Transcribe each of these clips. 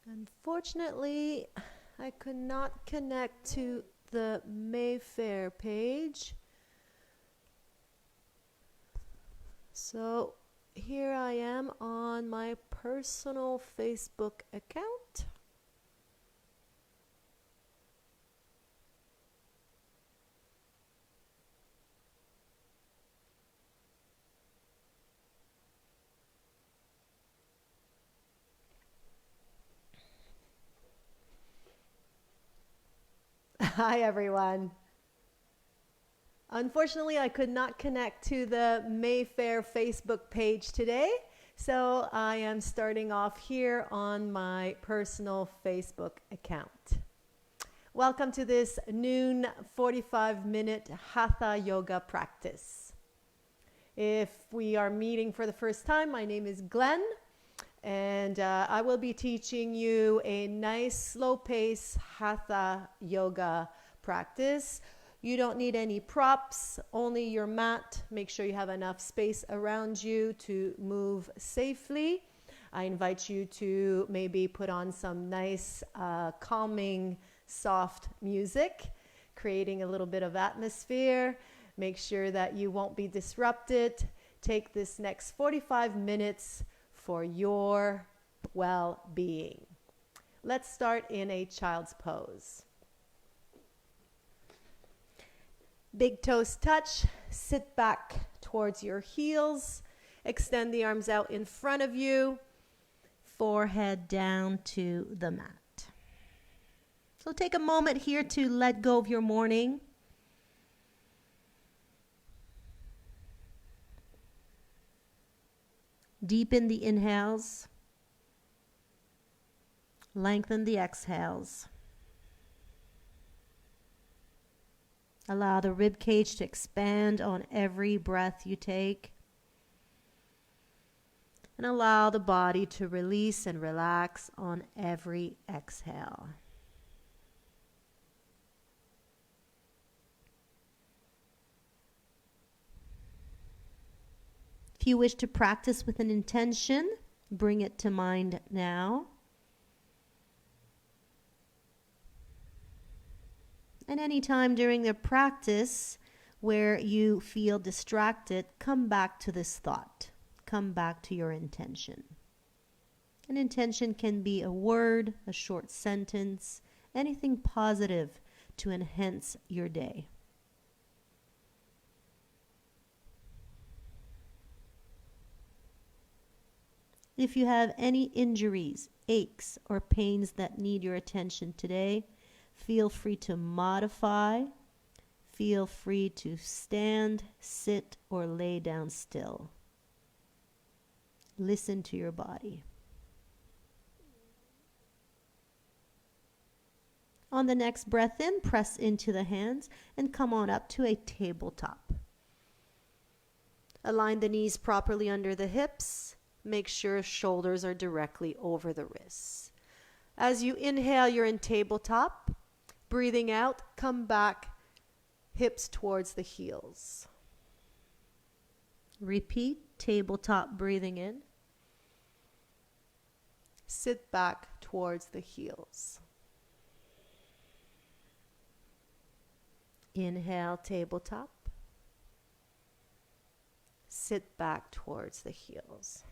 Unfortunately, I could not connect to the Mayfair page. So here I am on my personal Facebook account. Hi everyone. Unfortunately, I could not connect to the Mayfair Facebook page today, so I am starting off here on my personal Facebook account. Welcome to this noon 45-minute Hatha Yoga practice. If we are meeting for the first time, my name is Glenn, and I will be teaching you a nice slow-paced Hatha Yoga practice. You don't need any props, only your mat. Make sure you have enough space around you to move safely. I invite you to maybe put on some nice, calming, soft music, creating a little bit of atmosphere. Make sure that you won't be disrupted. Take this next 45 minutes for your well-being. Let's start in a child's pose. Big toes touch, sit back towards your heels, extend the arms out in front of you, forehead down to the mat. So take a moment here to let go of your morning. Deepen the inhales, lengthen the exhales. Allow the rib cage to expand on every breath you take. And allow the body to release and relax on every exhale. If you wish to practice with an intention, bring it to mind now. And any time during the practice where you feel distracted, come back to this thought. Come back to your intention. An intention can be a word, a short sentence, anything positive to enhance your day. If you have any injuries, aches, or pains that need your attention today, feel free to modify. Feel free to stand, sit, or lay down still. Listen to your body. On the next breath in, press into the hands and come on up to a tabletop. Align the knees properly under the hips. Make sure shoulders are directly over the wrists. As you inhale, you're in tabletop. Breathing out, come back, hips towards the heels. Repeat, tabletop breathing in. Sit back towards the heels. Inhale, tabletop. Sit back towards the heels.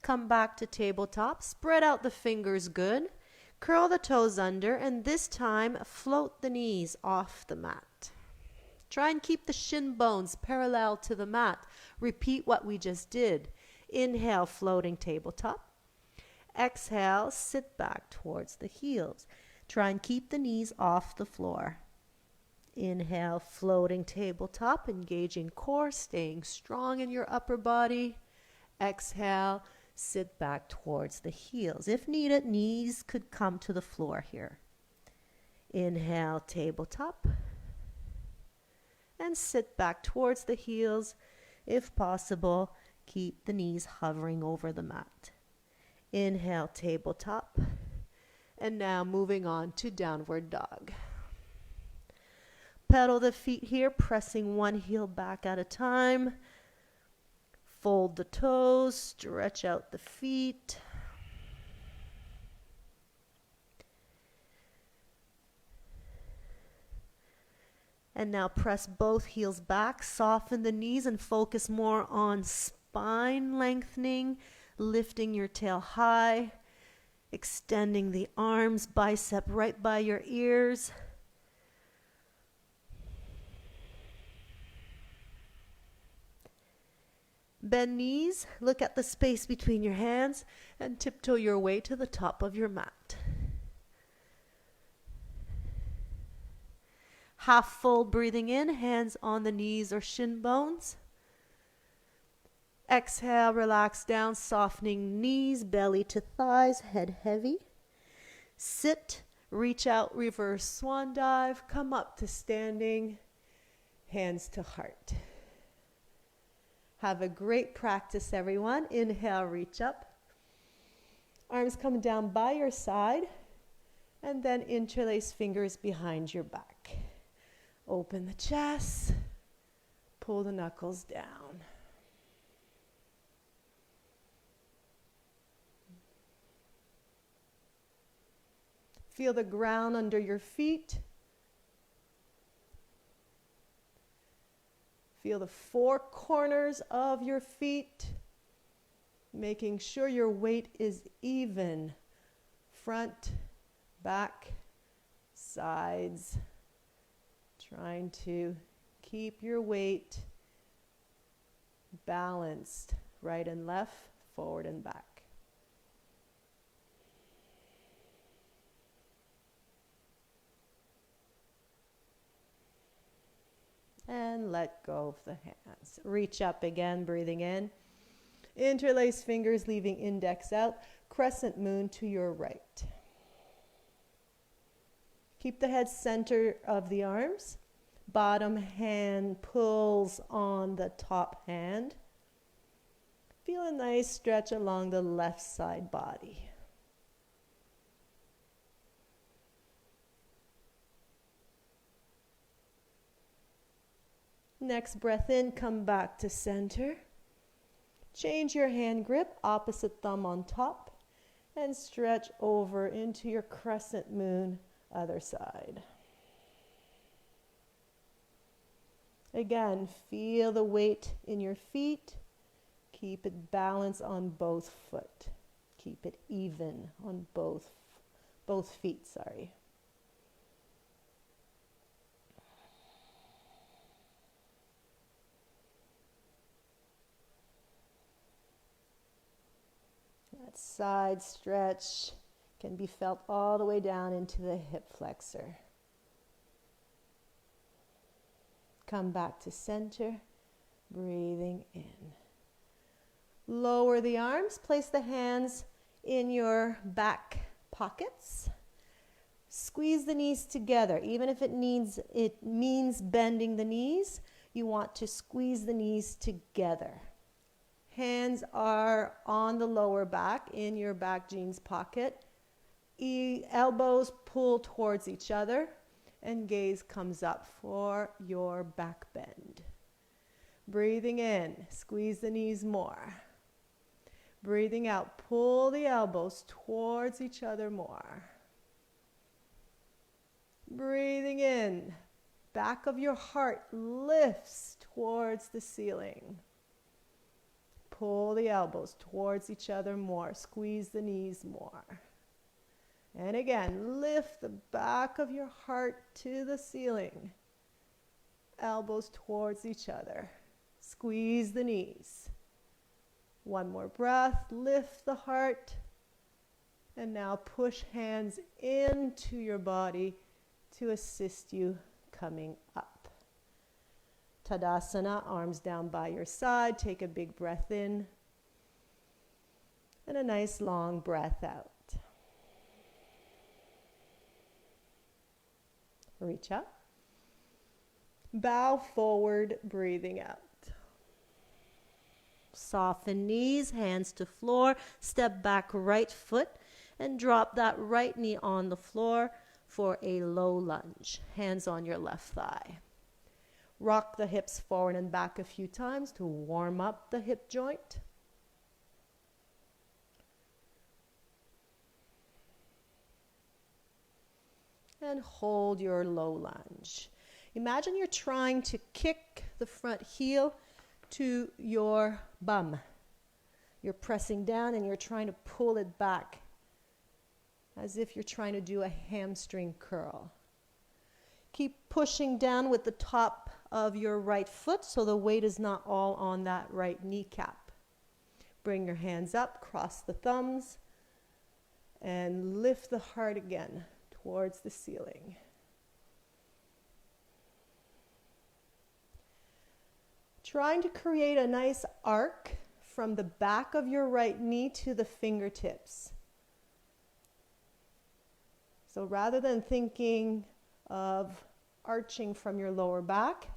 Come back to tabletop. Spread out the fingers good. Curl the toes under, and this time float the knees off the mat. Try and keep the shin bones parallel to the mat. Repeat what we just did. Inhale, floating tabletop. Exhale, sit back towards the heels. Try and keep the knees off the floor. Inhale, floating tabletop, engaging core, staying strong in your upper body. Exhale, sit back towards the heels. If needed, knees could come to the floor here. Inhale, tabletop. And sit back towards the heels. If possible, keep the knees hovering over the mat. Inhale, tabletop. And now moving on to downward dog. Pedal the feet here, pressing one heel back at a time. Fold the toes, stretch out the feet. And now press both heels back, soften the knees and focus more on spine lengthening, lifting your tail high, extending the arms, bicep right by your ears. Bend knees, look at the space between your hands, and tiptoe your way to the top of your mat. Half fold breathing in, hands on the knees or shin bones. Exhale, relax down, softening knees, belly to thighs, head heavy. Sit, reach out, reverse swan dive, come up to standing, hands to heart. Have a great practice, everyone. Inhale, reach up. Arms come down by your side, and then interlace fingers behind your back. Open the chest, pull the knuckles down. Feel the ground under your feet. Feel the four corners of your feet, making sure your weight is even. Front, back, sides. Trying to keep your weight balanced, right and left, forward and back. And let go of the hands. Reach up again, breathing in. Interlace fingers, leaving index out. Crescent moon to your right. Keep the head center of the arms. Bottom hand pulls on the top hand. Feel a nice stretch along the left side body. Next breath in, come back to center. Change your hand grip, opposite thumb on top, and stretch over into your crescent moon, other side. Again, feel the weight in your feet. Keep it balanced on both foot. Keep it even on both feet, sorry. That side stretch can be felt all the way down into the hip flexor. Come back to center, breathing in. Lower the arms, place the hands in your back pockets. Squeeze the knees together. Even if it means bending the knees, you want to squeeze the knees together. Hands are on the lower back in your back jeans pocket. Elbows pull towards each other and gaze comes up for your back bend. Breathing in, squeeze the knees more. Breathing out, pull the elbows towards each other more. Breathing in, back of your heart lifts towards the ceiling. Pull the elbows towards each other more. Squeeze the knees more. And again, lift the back of your heart to the ceiling. Elbows towards each other. Squeeze the knees. One more breath. Lift the heart. And now push hands into your body to assist you coming up. Tadasana, arms down by your side. Take a big breath in. And a nice long breath out. Reach up. Bow forward, breathing out. Soften knees, hands to floor. Step back right foot and drop that right knee on the floor. for a low lunge. Hands on your left thigh. Rock the hips forward and back a few times to warm up the hip joint. And hold your low lunge. Imagine you're trying to kick the front heel to your bum. You're pressing down and you're trying to pull it back as if you're trying to do a hamstring curl. Keep pushing down with the top of your right foot so the weight is not all on that right kneecap. Bring your hands up, cross the thumbs, and lift the heart again towards the ceiling. Trying to create a nice arc from the back of your right knee to the fingertips. So rather than thinking of arching from your lower back,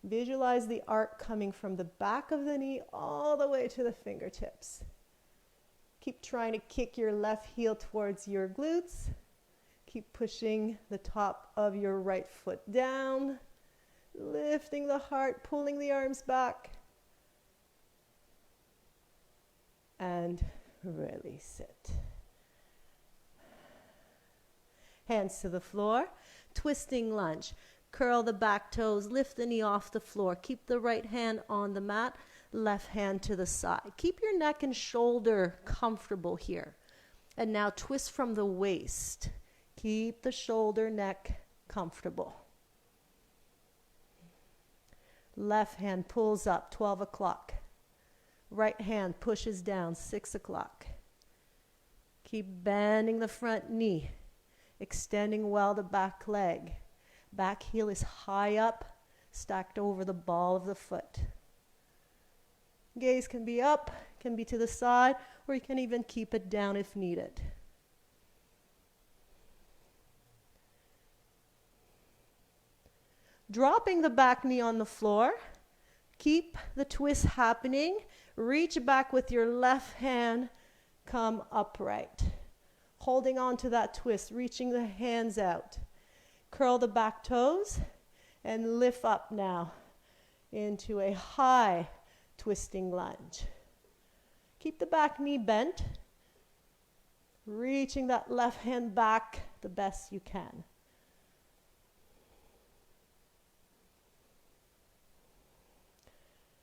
visualize the arc coming from the back of the knee all the way to the fingertips. Keep trying to kick your left heel towards your glutes. Keep pushing the top of your right foot down, lifting the heart, pulling the arms back, and release it. Hands to the floor, twisting lunge. Curl the back toes, lift the knee off the floor. Keep the right hand on the mat, left hand to the side. Keep your neck and shoulder comfortable here. And now twist from the waist. Keep the shoulder, neck comfortable. Left hand pulls up, 12 o'clock. Right hand pushes down, 6 o'clock. Keep bending the front knee, extending well the back leg. Back heel is high up, stacked over the ball of the foot. Gaze can be up, can be to the side, or you can even keep it down if needed. Dropping the back knee on the floor, keep the twist happening. Reach back with your left hand, come upright. Holding on to that twist, reaching the hands out. Curl the back toes and lift up now into a high twisting lunge. Keep the back knee bent, reaching that left hand back the best you can.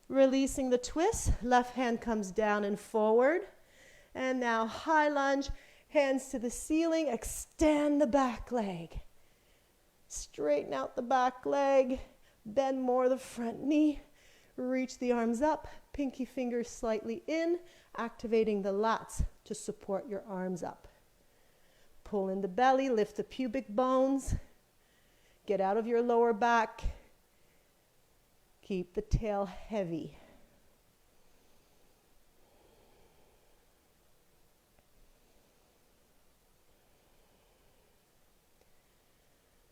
Releasing the twist, left hand comes down and forward. And now high lunge, hands to the ceiling, extend the back leg. Straighten out the back leg, bend more the front knee, reach the arms up, pinky fingers slightly in, activating the lats to support your arms up. Pull in the belly, lift the pubic bones, get out of your lower back. Keep the tail heavy.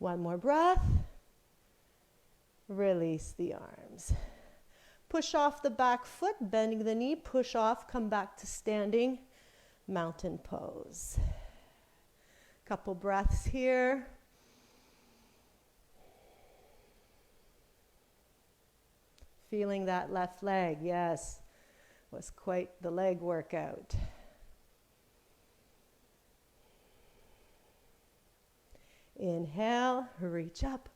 One more breath. Release the arms. Push off the back foot, bending the knee, push off, come back to standing mountain pose. Couple breaths here. Feeling that left leg, yes, was quite the leg workout. Inhale, reach up,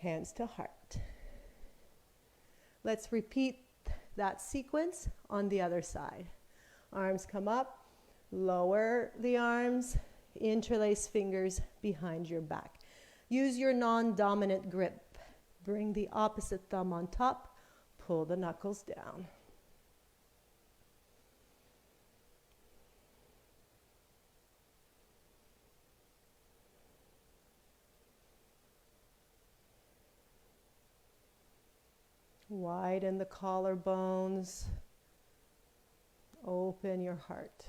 hands to heart. Let's repeat that sequence on the other side. Arms come up, lower the arms, interlace fingers behind your back. Use your non-dominant grip. Bring the opposite thumb on top, pull the knuckles down. Widen the collarbones, open your heart.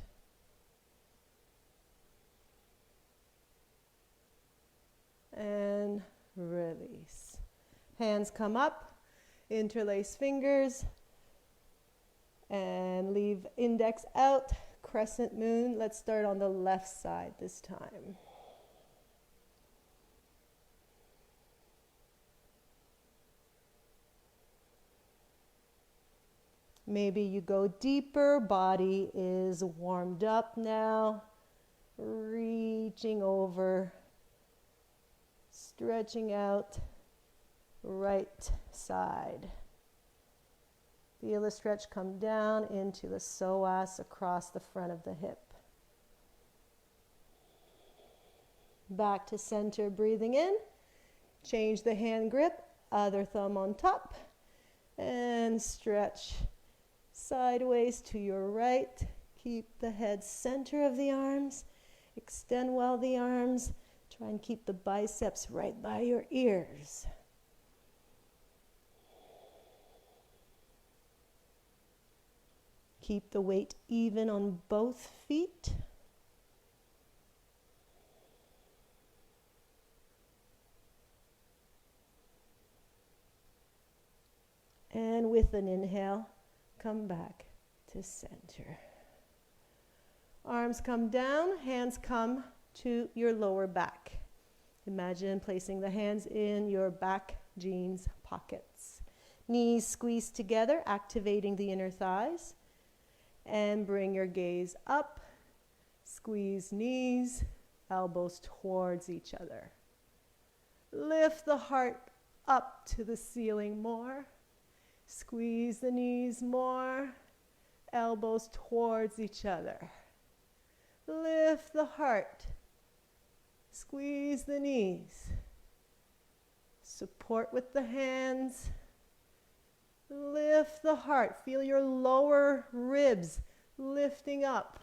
And release. Hands come up, interlace fingers, and leave index out, Crescent Moon. Let's start on the left side this time. Maybe you go deeper, body is warmed up now, reaching over, stretching out, right side. Feel the stretch come down into the psoas across the front of the hip. Back to center, breathing in. Change the hand grip, other thumb on top, and stretch sideways to your right. Keep the head center of the arms. Extend well the arms. Try and keep the biceps right by your ears. Keep the weight even on both feet. And with an inhale, come back to center. Arms come down, hands come to your lower back. Imagine placing the hands in your back jeans pockets. Knees squeeze together, activating the inner thighs. And bring your gaze up. Squeeze knees, elbows towards each other. Lift the heart up to the ceiling more. Squeeze the knees more, elbows towards each other. Lift the heart. Squeeze the knees. Support with the hands. Lift the heart. Feel your lower ribs lifting up.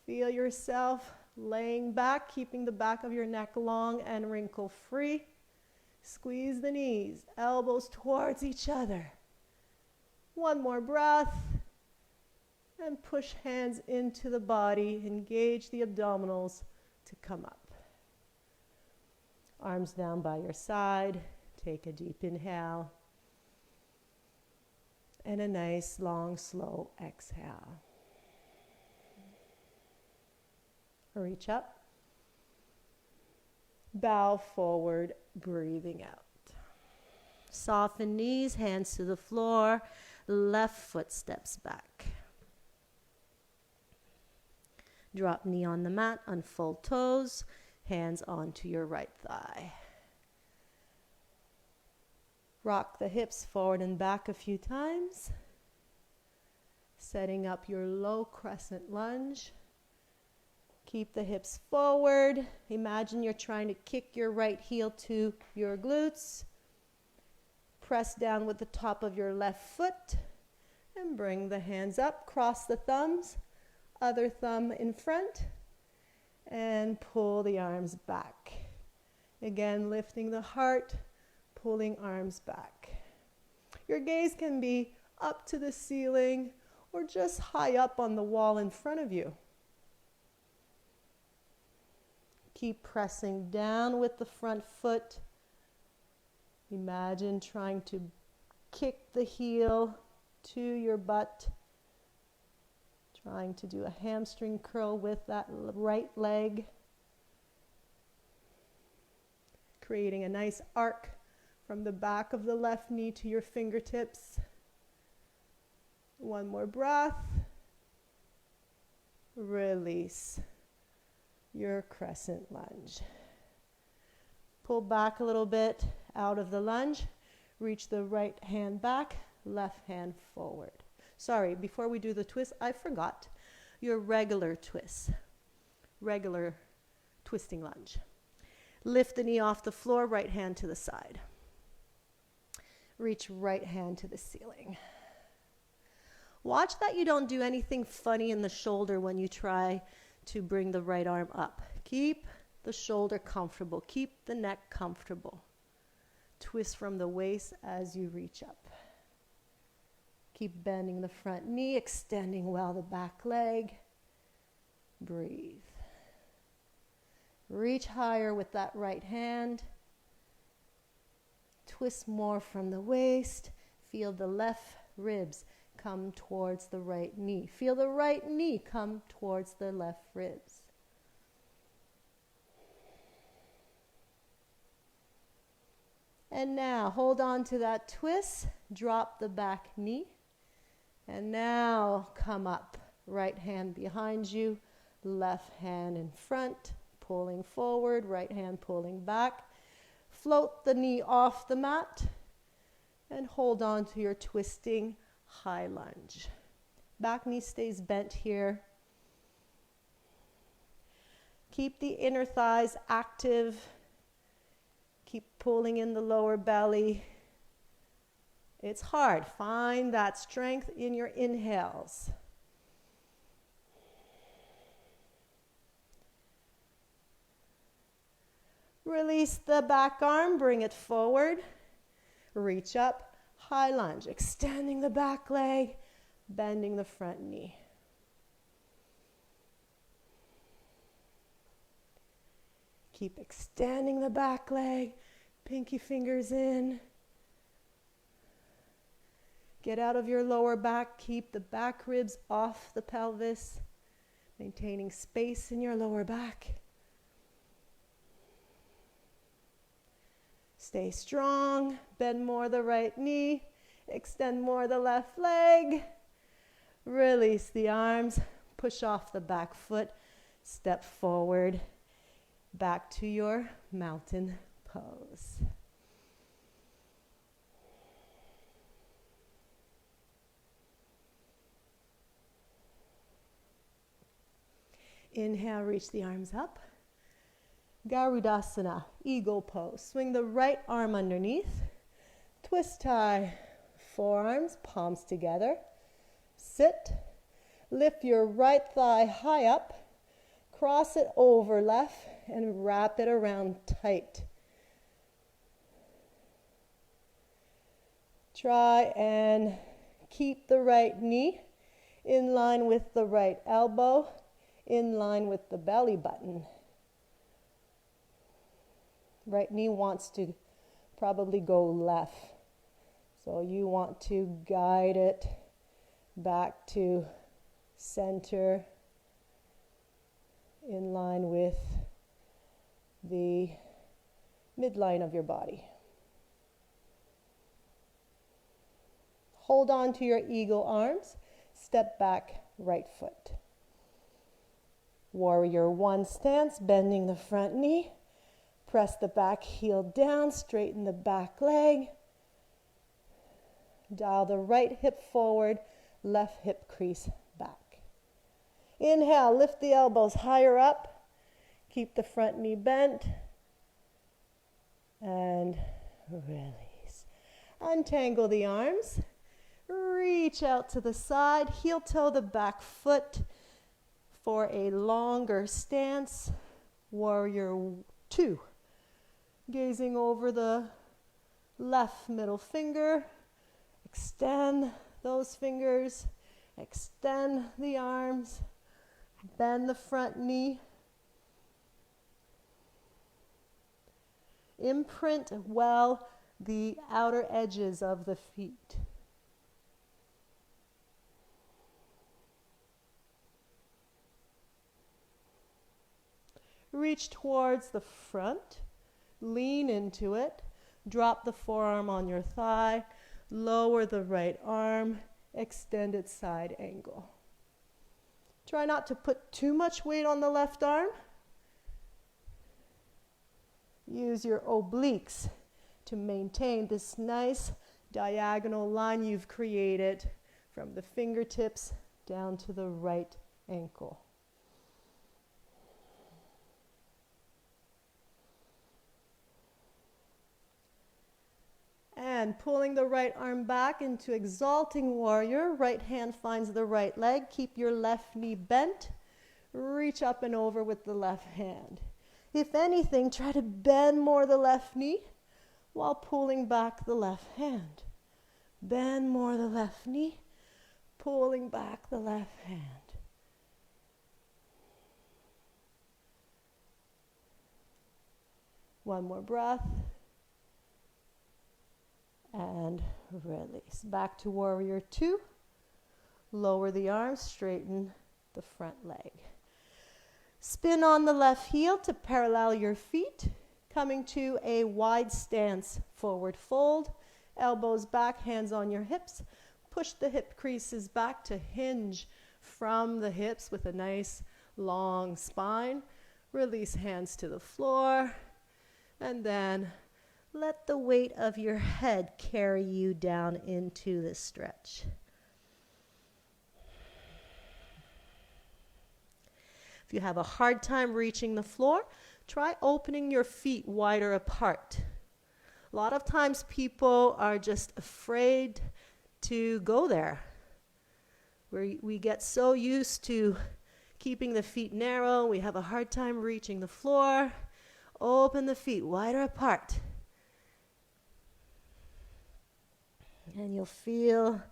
Feel yourself laying back, keeping the back of your neck long and wrinkle free. Squeeze the knees, elbows towards each other. One more breath. And push hands into the body. Engage the abdominals to come up. Arms down by your side. Take a deep inhale. And a nice, long, slow exhale. Reach up. Bow forward, breathing out. Soften knees, hands to the floor. Left foot steps back. Drop knee on the mat, unfold toes, hands onto your right thigh. Rock the hips forward and back a few times. Setting up your low crescent lunge. Keep the hips forward. Imagine you're trying to kick your right heel to your glutes. Press down with the top of your left foot and bring the hands up. Cross the thumbs, other thumb in front, and pull the arms back. Again, lifting the heart, pulling arms back. Your gaze can be up to the ceiling or just high up on the wall in front of you. Keep pressing down with the front foot. Imagine trying to kick the heel to your butt. Trying to do a hamstring curl with that right leg. Creating a nice arc from the back of the left knee to your fingertips. One more breath. Release your crescent lunge. Pull back a little bit out of the lunge. Reach the right hand back, left hand forward. Sorry, before we do the twist, I forgot your regular twist. Regular twisting lunge. Lift the knee off the floor, right hand to the side. Reach right hand to the ceiling. Watch that you don't do anything funny in the shoulder when you try to bring the right arm up. Keep the shoulder comfortable. Keep the neck comfortable. Twist from the waist as you reach up. Keep bending the front knee, extending well the back leg. Breathe. Reach higher with that right hand. Twist more from the waist. Feel the left ribs come towards the right knee. Feel the right knee come towards the left ribs. And now hold on to that twist, drop the back knee, and now come up. Right hand behind you, left hand in front, pulling forward, right hand pulling back. Float the knee off the mat and hold on to your twisting high lunge. Back knee stays bent here. Keep the inner thighs active. Keep pulling in the lower belly. It's hard. Find that strength in your inhales. Release the back arm, bring it forward. Reach up, high lunge, extending the back leg, bending the front knee. Keep extending the back leg, pinky fingers in. Get out of your lower back, keep the back ribs off the pelvis, maintaining space in your lower back. Stay strong, bend more the right knee, extend more the left leg. Release the arms, push off the back foot, step forward, back to your mountain pose. Inhale, reach the arms up. Garudasana, eagle pose. Swing the right arm underneath. Twist tie, forearms, palms together. Sit. Lift your right thigh high up. Cross it over left and wrap it around tight. Try and keep the right knee in line with the right elbow, in line with the belly button. Right knee wants to probably go left. So you want to guide it back to center in line with the midline of your body. Hold on to your eagle arms. Step back, right foot. Warrior one stance, bending the front knee. Press the back heel down, straighten the back leg. Dial the right hip forward, left hip crease back. Inhale, lift the elbows higher up. Keep the front knee bent. And release. Untangle the arms. Reach out to the side, heel toe the back foot for a longer stance. Warrior two. Gazing over the left middle finger. Extend those fingers. Extend the arms. Bend the front knee. Imprint well the outer edges of the feet. Reach towards the front. Lean into it. Drop the forearm on your thigh. Lower the right arm. Extended side angle. Try not to put too much weight on the left arm. Use your obliques to maintain this nice diagonal line you've created from the fingertips down to the right ankle. And pulling the right arm back into exalting warrior. Right hand finds the right leg. Keep your left knee bent. Reach up and over with the left hand. If anything, try to bend more the left knee while pulling back the left hand. Bend more the left knee, pulling back the left hand. One more breath. And release. Back to warrior two. Lower the arms, straighten the front leg. Spin on the left heel to parallel your feet, coming to a wide stance, forward fold, elbows back, hands on your hips. Push the hip creases back to hinge from the hips with a nice long spine. Release hands to the floor, and then let the weight of your head carry you down into the stretch. If you have a hard time reaching the floor, try opening your feet wider apart. A lot of times people are just afraid to go there. We get so used to keeping the feet narrow, we have a hard time reaching the floor. Open the feet wider apart. And you'll feel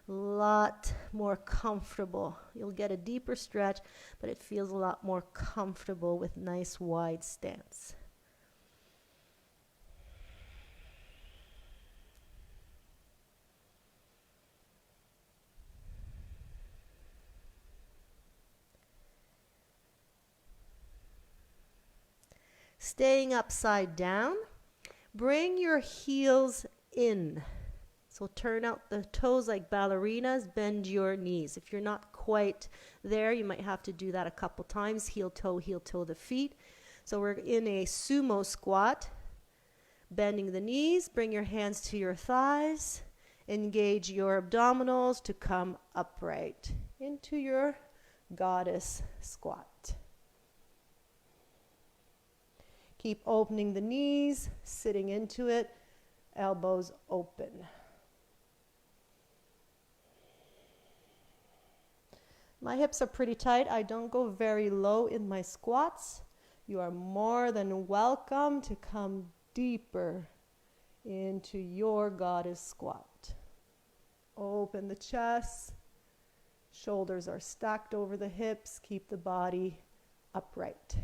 a lot more comfortable. You'll get a deeper stretch, but it feels a lot more comfortable with nice wide stance. Staying upside down, bring your heels in. So turn out the toes like ballerinas, bend your knees. If you're not quite there, you might have to do that a couple times. Heel toe the feet. So we're in a sumo squat, bending the knees, bring your hands to your thighs, engage your abdominals to come upright into your goddess squat. Keep opening the knees, sitting into it, elbows open. My hips are pretty tight. I don't go very low in my squats. You are more than welcome to come deeper into your goddess squat. Open the chest. Shoulders are stacked over the hips. Keep the body upright.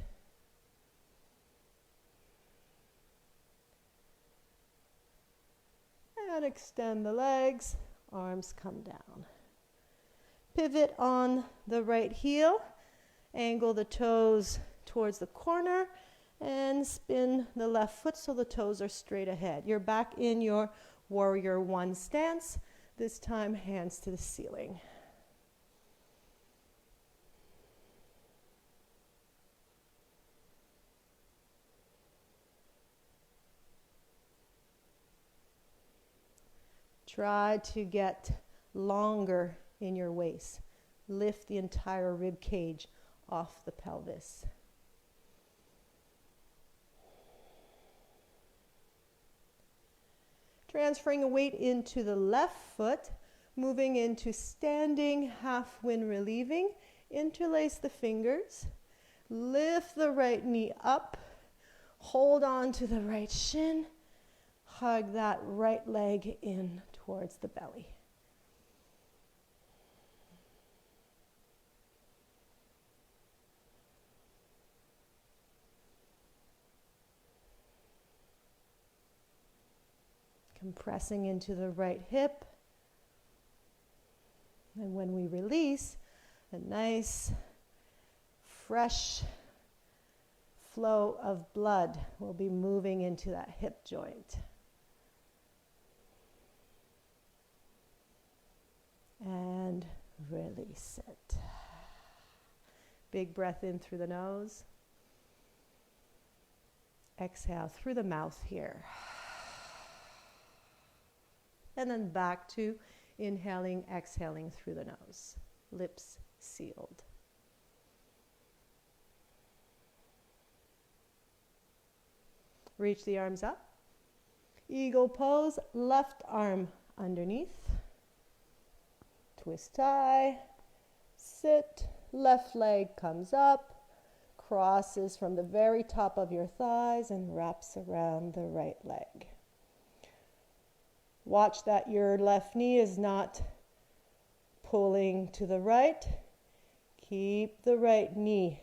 And extend the legs. Arms come down. Pivot on the right heel, angle the toes towards the corner, and spin the left foot so the toes are straight ahead. You're back in your warrior one stance, this time hands to the ceiling. Try to get longer in your waist. Lift the entire rib cage off the pelvis. Transferring a weight into the left foot, moving into standing half wind relieving. Interlace the fingers. Lift the right knee up. Hold on to the right shin. Hug that right leg in towards the belly. Compressing into the right hip. And when we release, a nice, fresh flow of blood will be moving into that hip joint. And release it. Big breath in through the nose. Exhale through the mouth here. And then back to inhaling, exhaling through the nose. Lips sealed. Reach the arms up. Eagle pose, left arm underneath. Twist tie. Sit, left leg comes up. Crosses from the very top of your thighs and wraps around the right leg. Watch that your left knee is not pulling to the right. Keep the right knee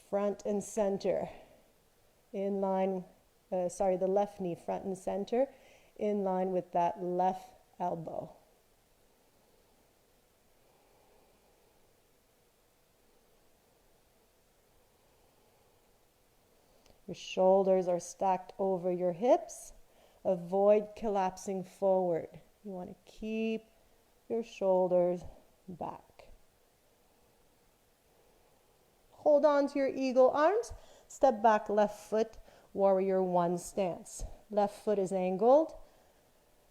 front and center in line, the left knee front and center in line with that left elbow. Your shoulders are stacked over your hips. Avoid collapsing forward. You want to keep your shoulders back. Hold on to your eagle arms. Step back, left foot, warrior one stance. Left foot is angled.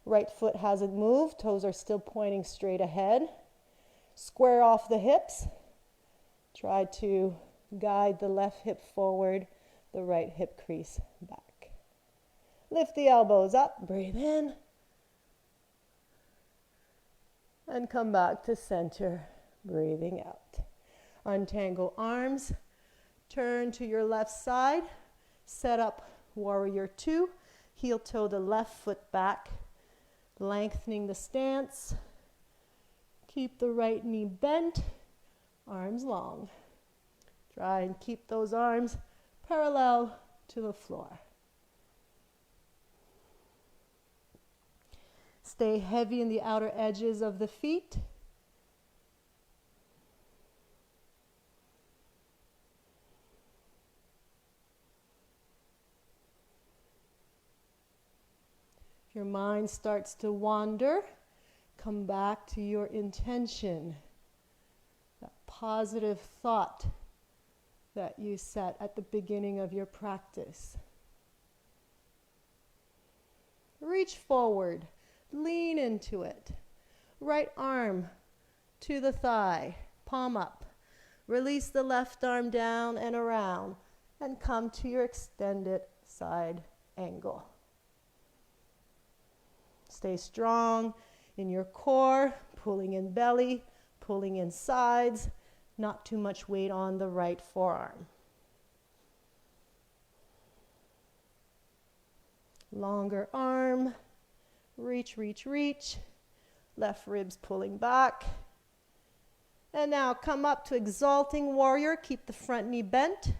Right foot hasn't moved. Toes are still pointing straight ahead. Square off the hips. Try to guide the left hip forward, the right hip crease back. Lift the elbows up. Breathe in. And come back to center, breathing out. Untangle arms. Turn to your left side. Set up warrior two. Heel toe the left foot back. Lengthening the stance. Keep the right knee bent. Arms long. Try and keep those arms parallel to the floor. Stay heavy in the outer edges of the feet. If your mind starts to wander, come back to your intention, that positive thought that you set at the beginning of your practice. Reach forward, lean into it. Right arm to the thigh, palm up. Release the left arm down and around and come to your extended side angle. Stay strong in your core, pulling in belly, pulling in sides, not too much weight on the right forearm. Longer arm, reach, reach, reach. Left ribs pulling back. And now come up to exalting warrior. Keep the front knee bent.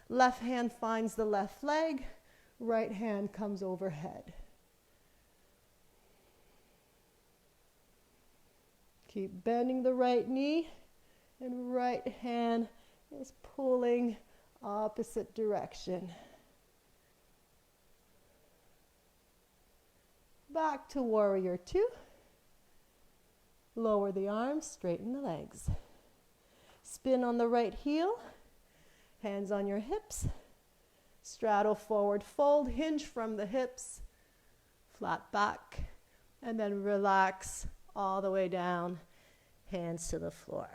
Left hand finds the left leg. Right hand comes overhead. Keep bending the right knee, and right hand is pulling opposite direction. Back to warrior two. Lower the arms, straighten the legs. Spin on the right heel, hands on your hips. Straddle forward fold, hinge from the hips, flat back, and then relax all the way down, hands to the floor.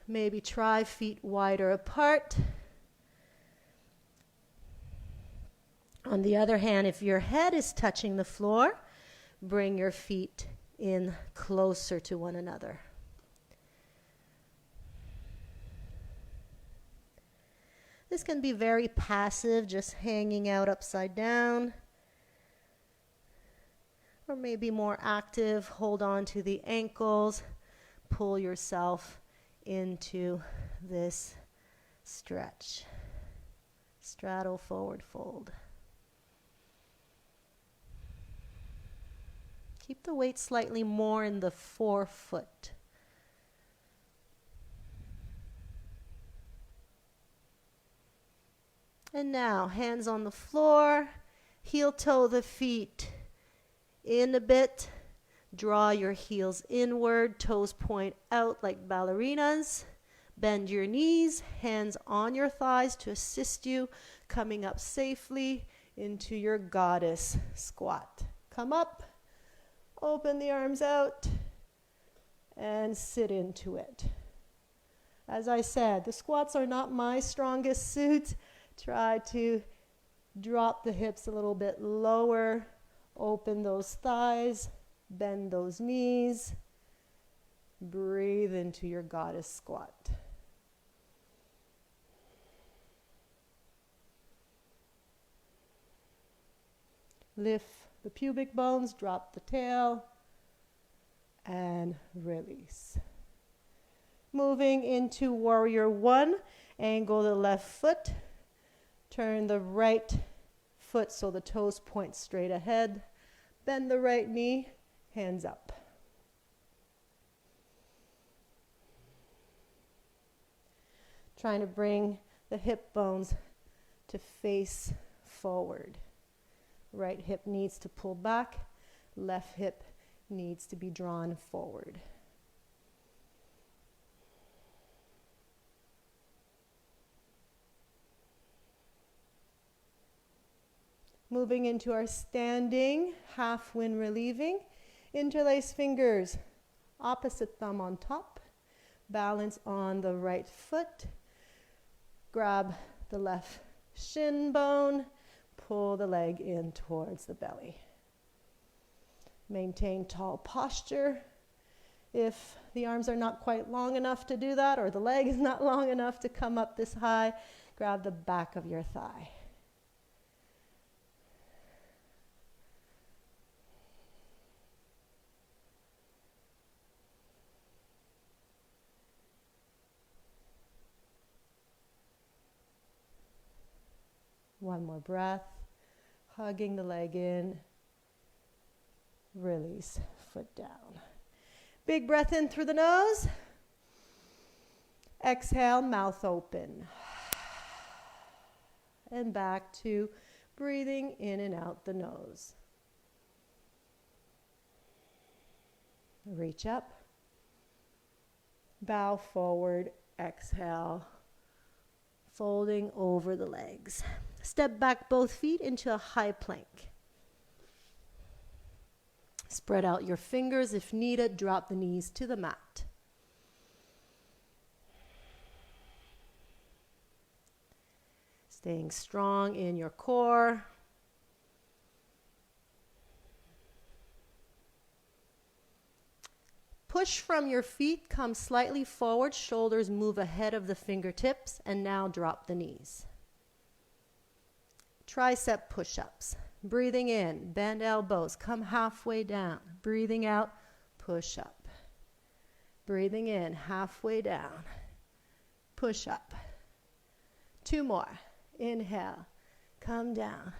Maybe try feet wider apart. On the other hand, if your head is touching the floor, bring your feet in closer to one another. This can be very passive, just hanging out upside down. Or maybe more active, hold on to the ankles, pull yourself into this stretch. Straddle, forward fold. Keep the weight slightly more in the forefoot. And now, hands on the floor, heel toe the feet in a bit. Draw your heels inward, toes point out like ballerinas. Bend your knees, hands on your thighs to assist you coming up safely into your goddess squat. Come up, open the arms out, and sit into it. As I said, the squats are not my strongest suit. Try to drop the hips a little bit lower. Open those thighs, bend those knees. Breathe into your goddess squat. Lift the pubic bones, drop the tail, and release. Moving into warrior one, angle the left foot, turn the right foot so the toes point straight ahead, bend the right knee, hands up. Trying to bring the hip bones to face forward. Right hip needs to pull back, left hip needs to be drawn forward. Moving into our standing half wind relieving. Interlace fingers, opposite thumb on top. Balance on the right foot. Grab the left shin bone. Pull the leg in towards the belly. Maintain tall posture. If the arms are not quite long enough to do that, or the leg is not long enough to come up this high, grab the back of your thigh. One more breath, hugging the leg in, release, foot down. Big breath in through the nose. Exhale, mouth open. And back to breathing in and out the nose. Reach up, bow forward, exhale, folding over the legs. Step back both feet into a high plank. Spread out your fingers. If needed, drop the knees to the mat. Staying strong in your core. Push from your feet, come slightly forward, shoulders move ahead of the fingertips, and now drop the knees. Tricep push-ups. Breathing in, bend elbows, come halfway down. Breathing out, push up. Breathing in, halfway down, push up. 2 more. Inhale, come down,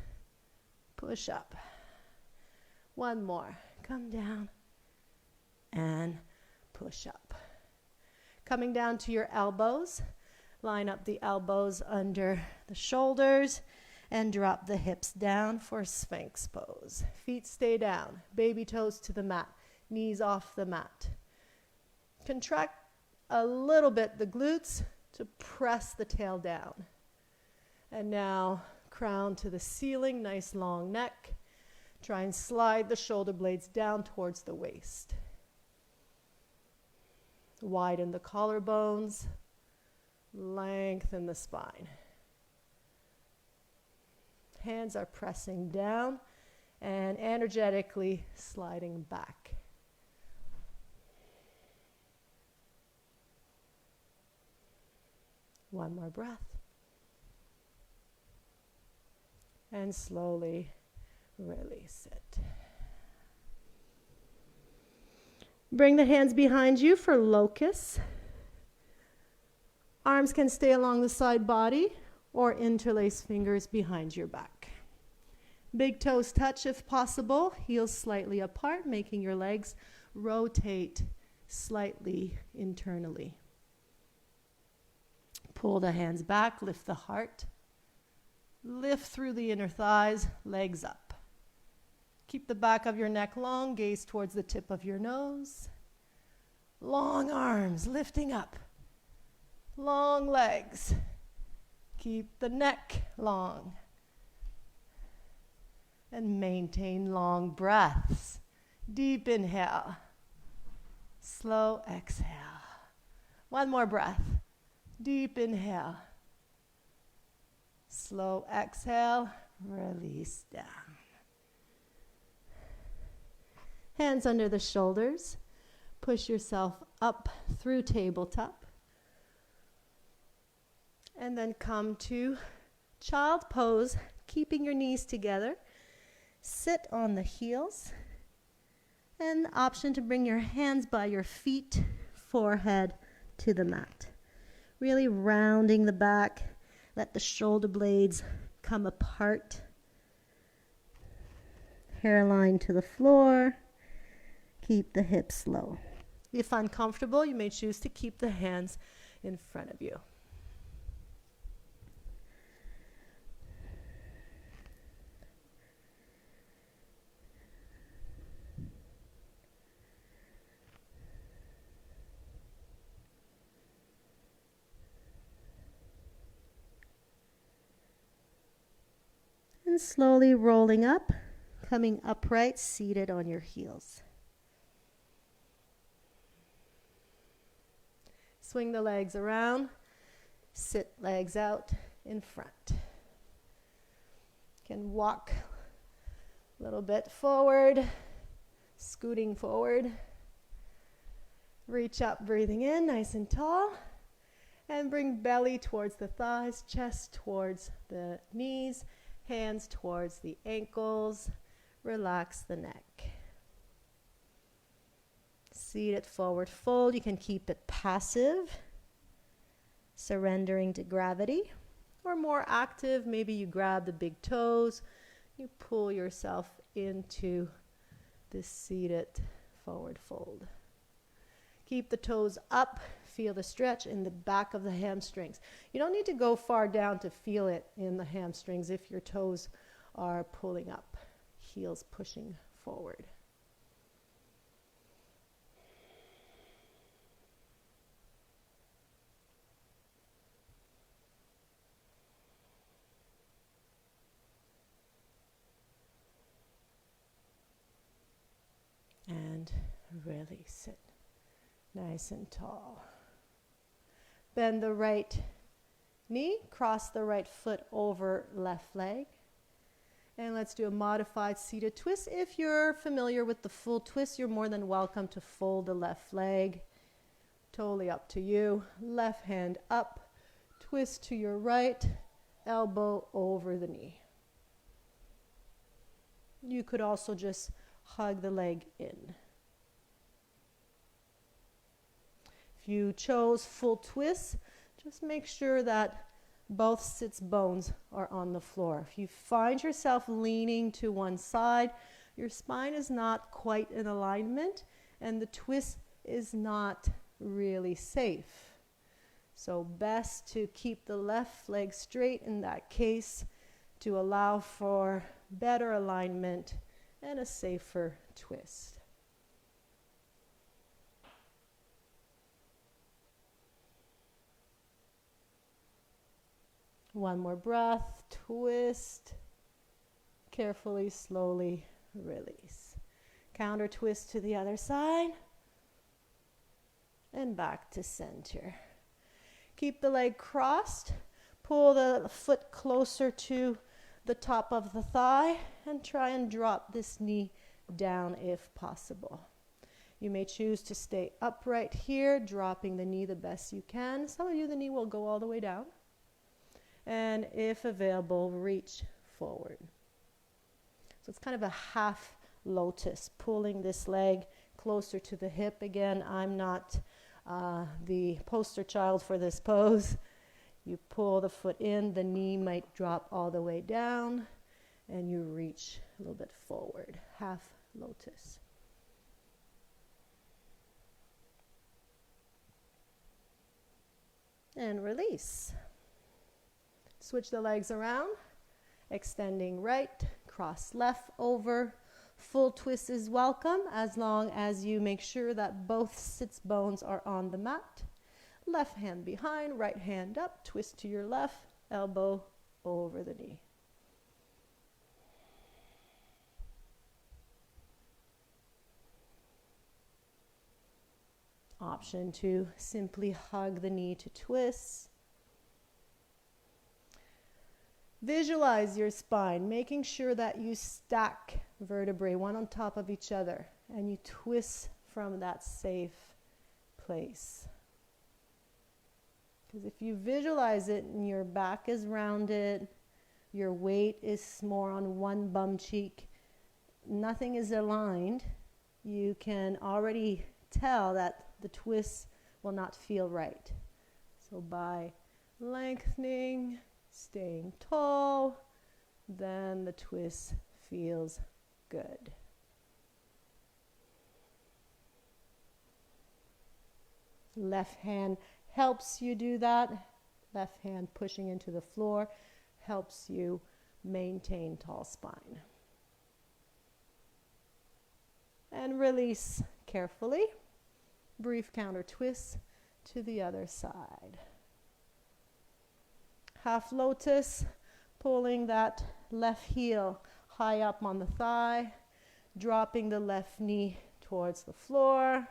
push up. 1 more, come down, and push up. Coming down to your elbows, line up the elbows under the shoulders and drop the hips down for Sphinx Pose. Feet stay down, baby toes to the mat, knees off the mat. Contract a little bit the glutes to press the tail down. And now crown to the ceiling, nice long neck. Try and slide the shoulder blades down towards the waist. Widen the collarbones, lengthen the spine. Hands are pressing down and energetically sliding back. One more breath. And slowly release it. Bring the hands behind you for Locust. Arms can stay along the side body or interlace fingers behind your back. Big toes touch if possible, heels slightly apart, making your legs rotate slightly internally. Pull the hands back, lift the heart. Lift through the inner thighs, legs up. Keep the back of your neck long, gaze towards the tip of your nose. Long arms lifting up. Long legs. Keep the neck long. And maintain long breaths. Deep inhale. Slow exhale. 1 more breath. Deep inhale. Slow exhale. Release down. Hands under the shoulders. Push yourself up through tabletop. And then come to child pose, keeping your knees together. Sit on the heels. And the option to bring your hands by your feet, forehead to the mat. Really rounding the back. Let the shoulder blades come apart. Hairline to the floor. Keep the hips low. If uncomfortable, you may choose to keep the hands in front of you. And slowly rolling up, coming upright, seated on your heels. Swing the legs around, sit legs out in front. Can walk a little bit forward, scooting forward. Reach up, breathing in, nice and tall. And bring belly towards the thighs, chest towards the knees, hands towards the ankles. Relax the neck. Seated forward fold. You can keep it passive, surrendering to gravity. Or more active, maybe you grab the big toes, you pull yourself into this seated forward fold. Keep the toes up, feel the stretch in the back of the hamstrings. You don't need to go far down to feel it in the hamstrings if your toes are pulling up, heels pushing forward. And release it. Nice and tall. Bend the right knee, cross the right foot over left leg. And let's do a modified seated twist. If you're familiar with the full twist, you're more than welcome to fold the left leg. Totally up to you. Left hand up, twist to your right, elbow over the knee. You could also just hug the leg in. If you chose full twist, just make sure that both sits bones are on the floor. If you find yourself leaning to one side, your spine is not quite in alignment and the twist is not really safe. So best to keep the left leg straight in that case to allow for better alignment and a safer twist. One more breath, twist, carefully, slowly release. Counter twist to the other side and back to center. Keep the leg crossed, pull the foot closer to the top of the thigh and try and drop this knee down if possible. You may choose to stay upright here, dropping the knee the best you can. Some of you, the knee will go all the way down. And if available, reach forward. So it's kind of a half lotus, pulling this leg closer to the hip. Again, I'm not the poster child for this pose. You pull the foot in, the knee might drop all the way down, and you reach a little bit forward. Half lotus. And release. Switch the legs around, extending right, cross left over. Full twist is welcome as long as you make sure that both sits bones are on the mat. Left hand behind, right hand up, twist to your left, elbow over the knee. Option to simply hug the knee to twist. Visualize your spine, making sure that you stack vertebrae one on top of each other and you twist from that safe place. Because if you visualize it and your back is rounded, your weight is more on one bum cheek, nothing is aligned, you can already tell that the twist will not feel right. So by lengthening, staying tall, then the twist feels good. Left hand helps you do that. Left hand pushing into the floor helps you maintain tall spine. And release carefully. Brief counter twist to the other side. Half lotus, Pulling that left heel high up on the thigh, dropping the left knee towards the floor.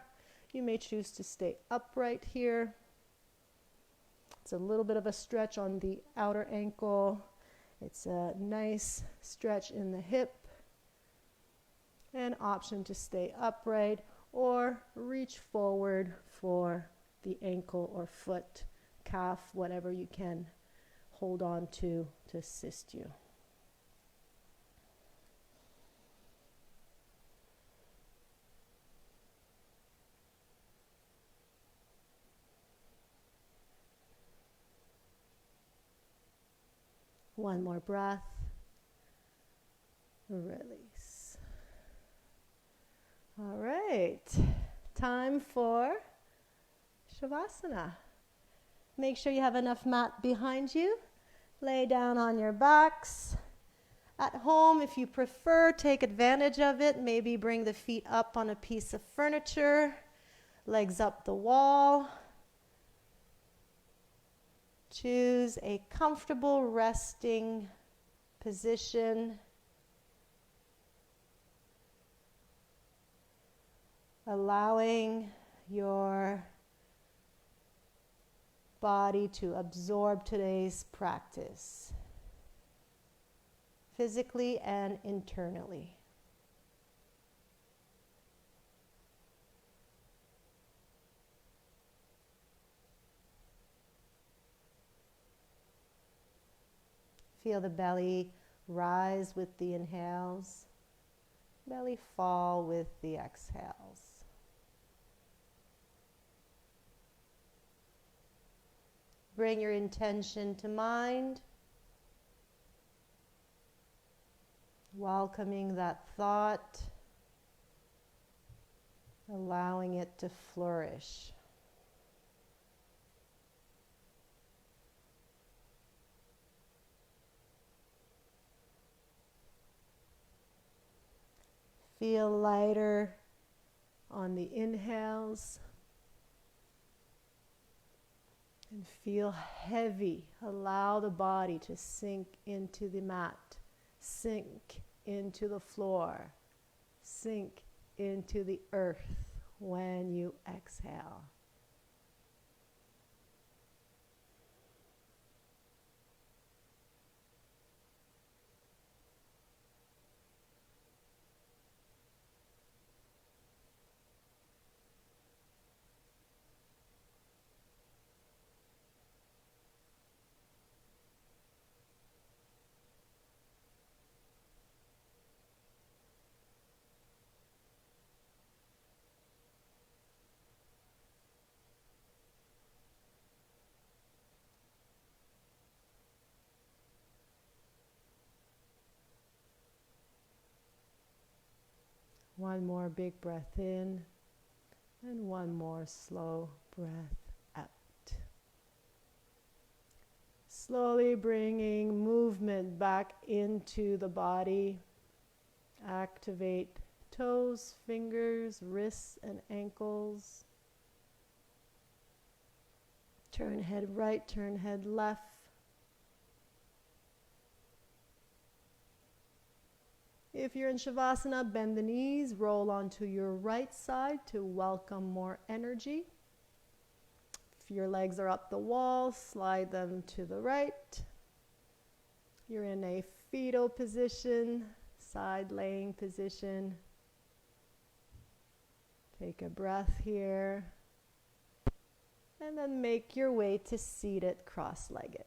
You may choose to stay upright here. It's a little bit of a stretch on the outer ankle. It's a nice stretch in the hip. An option to stay upright or reach forward for the ankle or foot, calf, whatever you can hold on to assist you. One more breath. Release. All right. Time for Shavasana. Make sure you have enough mat behind you. Lay down on your backs. At home, if you prefer, take advantage of it. Maybe bring the feet up on a piece of furniture, legs up the wall. Choose a comfortable resting position. Allowing your body to absorb today's practice, physically and internally. Feel the belly rise with the inhales, belly fall with the exhales. Bring your intention to mind, welcoming that thought, allowing it to flourish. Feel lighter on the inhales and feel heavy. Allow the body to sink into the mat, sink into the floor, sink into the earth when you exhale. One more big breath in and one more slow breath out. Slowly bringing movement back into the body. Activate toes, fingers, wrists, and ankles. Turn head right, turn head left. If you're in Shavasana, bend the knees, roll onto your right side to welcome more energy. If your legs are up the wall, slide them to the right. You're in a fetal position, side laying position. Take a breath here. And then make your way to seated cross-legged.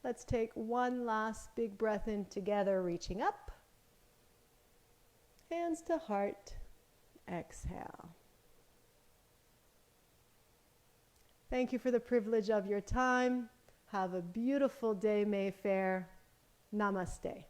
Let's take one last big breath in together, reaching up. Hands to heart. Exhale. Thank you for the privilege of your time. Have a beautiful day, Mayfair. Namaste.